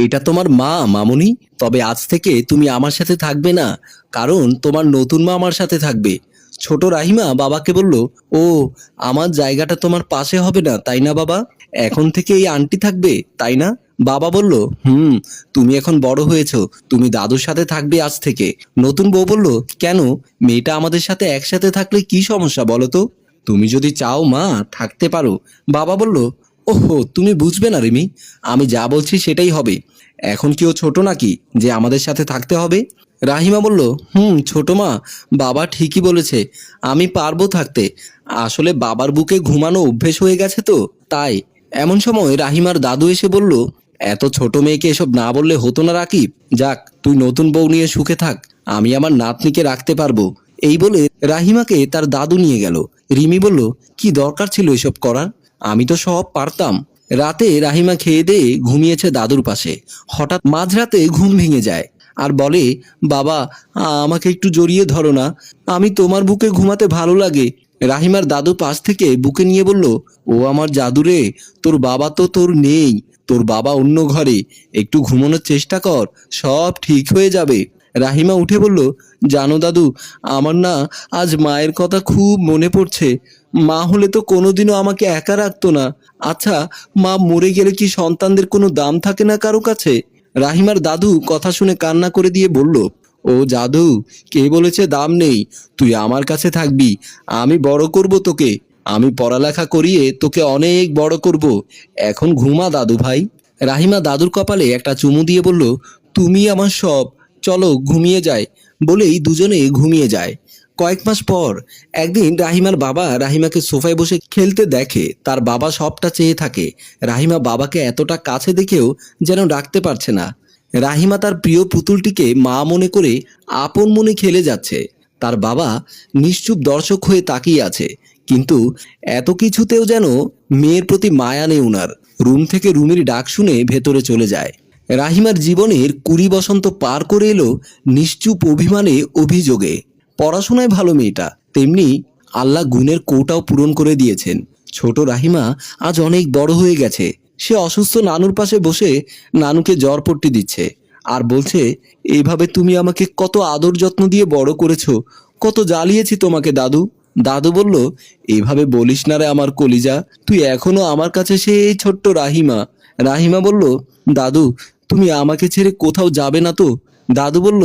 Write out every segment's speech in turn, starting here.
এটা তোমার মা মামুনি। তবে আজ থেকে তুমি আমার সাথে থাকবে না, কারণ তোমার নতুন মা আমার সাথে থাকবে। ছোট রাহিমা বাবাকে বলল, ও, আমার জায়গাটা তোমার পাশে হবে না তাই না বাবা? এখন থেকে এই আন্টি থাকবে তাই না? বাবা বলল, হুম, তুমি এখন বড় হয়েছো, তুমি দাদুর সাথে থাকবে আজ থেকে। নতুন বউ বলল, কেন? মেয়েটা আমাদের সাথে একসাথে থাকলে কি সমস্যা বলো তো? তুমি যদি চাও মা, থাকতে পারো। বাবা বলল, ওহো, তুমি বুঝবে না রিমি, আমি যা বলছি সেটাই হবে। এখন কি ও ছোট নাকি যে আমাদের সাথে থাকতে হবে? রাহিমা বলল, ছোট মা, বাবা ঠিকই বলেছে, আমি পারবো থাকতে। আসলে বাবার বুকে ঘুমানো অভ্যেস হয়ে গেছে তো তাই। এমন সময় রাহিমার দাদু এসে বলল, এত ছোট মেয়েকে এসব না বললে হতো না রাকিব। যাক, তুই নতুন বউ নিয়ে সুখে থাক, আমি আমার নাতনিকে রাখতে পারবো। এই বলে রাহিমাকে তার দাদু নিয়ে গেল। রিমি বলল, কি দরকার ছিল এসব করার? আমি তো সব পারতাম। রাতে রাহিমা খেয়ে দিয়ে ঘুমিয়েছে দাদুর পাশে। হঠাৎ মাঝরাতে ঘুম ভেঙে যায় আর বলে, বাবা, আমাকে একটু জড়িয়ে ধরো না, আমি তোমার বুকে ঘুমাতে ভালো লাগে। রাহিমার দাদু পাশ থেকে বুকে নিয়ে বলল, ও আমার জাদুরে, তোর বাবা তো তোর নেই, তোর বাবা অন্য ঘরে, একটু ঘুমানোর চেষ্টা কর, সব ঠিক হয়ে যাবে। রাহিমা উঠে বলল, জানো দাদু, আমার না আজ মায়ের কথা খুব মনে পড়ছে। মা হলে তো কোনোদিনও আমাকে একা রাখতো না। আচ্ছা, মা মরে গেলে কি সন্তানদের কোনো দাম থাকে না কারো কাছে? রাহিমার দাদু কথা শুনে কান্না করে দিয়ে বলল, ও জাদু, কে বলেছে দাম নেই? তুই আমার কাছে থাকবি, আমি বড় করব তোকে, আমি পড়ালেখা করিয়ে তোকে অনেক বড় করব। এখন ঘুমা দাদু ভাই। রাহিমা দাদুর কপালে একটা চুমু দিয়ে বলল, তুমি আমার সব, চলো ঘুমিয়ে যায়। বলেই দুজনে ঘুমিয়ে যায়। কয়েক মাস পর একদিন রাহিমার বাবা রাহিমাকে সোফায় বসে খেলতে দেখে। তার বাবা সবটা চেয়ে থাকে। রাহিমা বাবাকে এতটা কাছে দেখেও যেন রাখতে পারছে না। রাহিমা তার প্রিয় পুতুলটিকে মা মনে করে আপন মনে খেলে যাচ্ছে। তার বাবা নিশ্চুপ দর্শক হয়ে তাকিয়ে আছে, কিন্তু এত কিছুতেও যেন মেয়ের প্রতি মায়া নেই উনার। রুম থেকে রুমির ডাক শুনে ভেতরে চলে যায়। রাহিমার জীবনের 20 বসন্ত পার করে এলো নিশ্চুপ অভিমানে, অভিযোগে। পড়াশোনায় ভালো মেয়েটা, তেমনি আল্লাহ গুণের কোটাও পূরণ করে দিয়েছেন। ছোট রাহিমা আজ অনেক বড় হয়ে গেছে। সে অসুস্থ নানুর পাশে বসে নানুকে জ্বর পট্টি দিচ্ছে আর বলছে, এইভাবে তুমি আমাকে কত আদর যত্ন দিয়ে বড় করেছো, কত জ্বালিয়েছি তোমাকে দাদু। দাদু বলল, এইভাবে বলিস না রে আমার কলিজা, তুই এখনো আমার কাছে সেই ছোট্ট রাহিমা। রাহিমা বলল, দাদু, তুমি আমাকে ছেড়ে কোথাও যাবে না তো? দাদু বলল,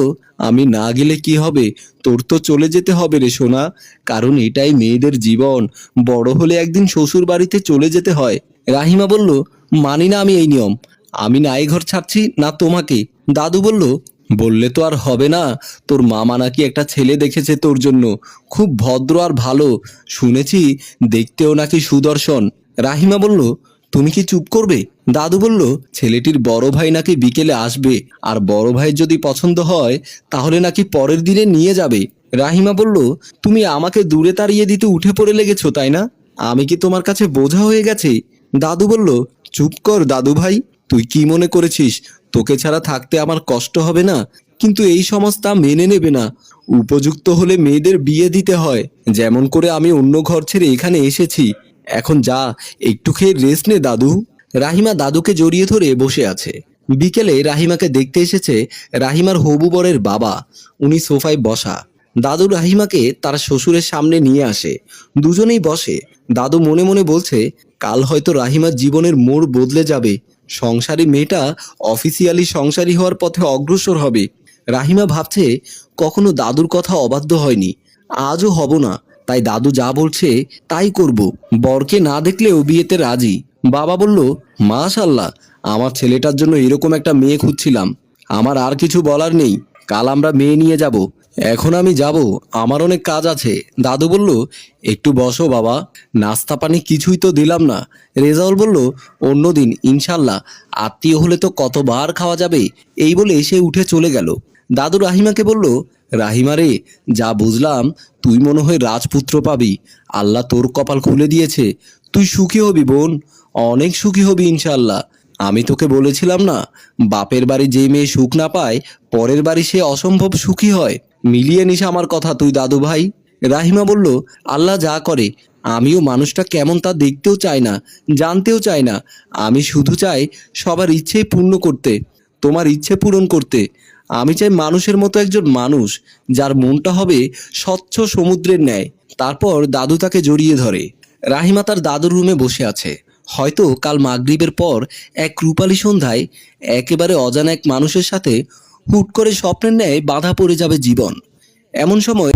আমি না গেলে কি হবে, তোর তো চলে যেতে হবে রে সোনা, কারণ এটাই মেয়েদের জীবন, বড় হলে একদিন শ্বশুর বাড়িতে চলে যেতে হয়। রাহিমা বলল, মানি না আমি এই নিয়ম, আমি না এই ঘর ছাড়ছি না তোমাকে। দাদু বলল, বললে তো আর হবে না, তোর মামা নাকি একটা ছেলে দেখেছে তোর জন্য, খুব ভদ্র আর ভালো, শুনেছি দেখতেও নাকি সুদর্শন। রাহিমা বলল, তুমি কি চুপ করবে? দাদু বলল, ছেলেটির বড় ভাই নাকি বিকেলে আসবে, আর বড় ভাই যদি পছন্দ হয় তাহলে নাকি পরের দিনে নিয়ে যাবে। রাহিমা বলল, তুমি আমাকে দূরে তাড়িয়ে দিতে উঠে পড়ে লেগেছো তাই না? আমি কি তোমার কাছে বোঝা হয়ে গেছি? দাদু বলল, চুপ কর দাদু ভাই, তুই কি মনে করেছিস তোকে ছাড়া থাকতে আমার কষ্ট হবে না? কিন্তু এই সমাজ তা মেনে নেবে না। উপযুক্ত হলে মেয়েদের বিয়ে দিতে হয়, যেমন করে আমি অন্য ঘর ছেড়ে এখানে এসেছি। এখন যা, একটু খেয়ে রেস্ট নে দাদু। রাহিমা দাদুকে জড়িয়ে ধরে বসে আছে। বিকেলে রাহিমাকে দেখতে এসেছে রাহিমার হবু বরের বাবা। উনি সোফায় বসা। দাদু রাহিমাকে তার শ্বশুরের সামনে নিয়ে আসে। দুজনেই বসে। দাদু মনে মনে বলছে, কাল হয়তো রাহিমার জীবনের মোড় বদলে যাবে। সংসারী মেয়েটা অফিসিয়ালি সংসারী হওয়ার পথে অগ্রসর হবে। রাহিমা ভাবছে, কখনো দাদুর কথা অবাধ্য হয়নি, আজও হব না। তাই দাদু যা বলছে তাই করব। বরকে না দেখলেও বিয়েতে রাজি। বাবা বলল, মাশাআল্লাহ, আমার ছেলেটার জন্য এরকম একটা মেয়ে খুঁজছিলাম। আমার আর কিছু বলার নেই, কাল আমরা মেয়ে নিয়ে যাব। এখন আমি যাব, আমার অনেক কাজ আছে। দাদু বলল, একটু বসো বাবা, নাস্তা পানি কিছুই তো দিলাম না। রেজাউল বলল, অন্যদিন ইনশাল্লাহ, আত্মীয় হলে তো কতবার খাওয়া যাবে। এই বলে সে উঠে চলে গেল। দাদু রাহিমাকে বলল, রাহিমা রে, যা বুঝলাম তুই মনে হয় রাজপুত্র পাবি। আল্লাহ তোর কপাল খুলে দিয়েছে, তুই সুখী হবি বোন, অনেক সুখী হবি ইনশাল্লাহ। আমি তোকে বলেছিলাম না, বাপের বাড়ি যে মেয়ে সুখ না পায় পরের বাড়ি সে অসম্ভব সুখী হয়। মিলিয়ে নিস আমার কথা তুই দাদু ভাই। রাহিমা বলল, আল্লাহ যা করে, আমিও মানুষটা কেমন তা দেখতেও চাই না, জানতেও চাই না। আমি শুধু চাই সবার ইচ্ছেই পূর্ণ করতে। তোমার ইচ্ছে পূরণ করতে। আমি চাই মানুষের মতো একজন মানুষ, যার মনটা হবে স্বচ্ছ সমুদ্রের ন্যায়। তারপর দাদু তাকে জড়িয়ে ধরে। রাহিমা তার দাদুর রুমে বসে আছে। হয়তো কাল মাগরিবের পর এক রূপালী সন্ধ্যায় একেবারে অজানা এক মানুষের সাথে হুট করে স্বপ্নের ন্যায় বাধা পড়ে যাবে জীবন। এমন সময়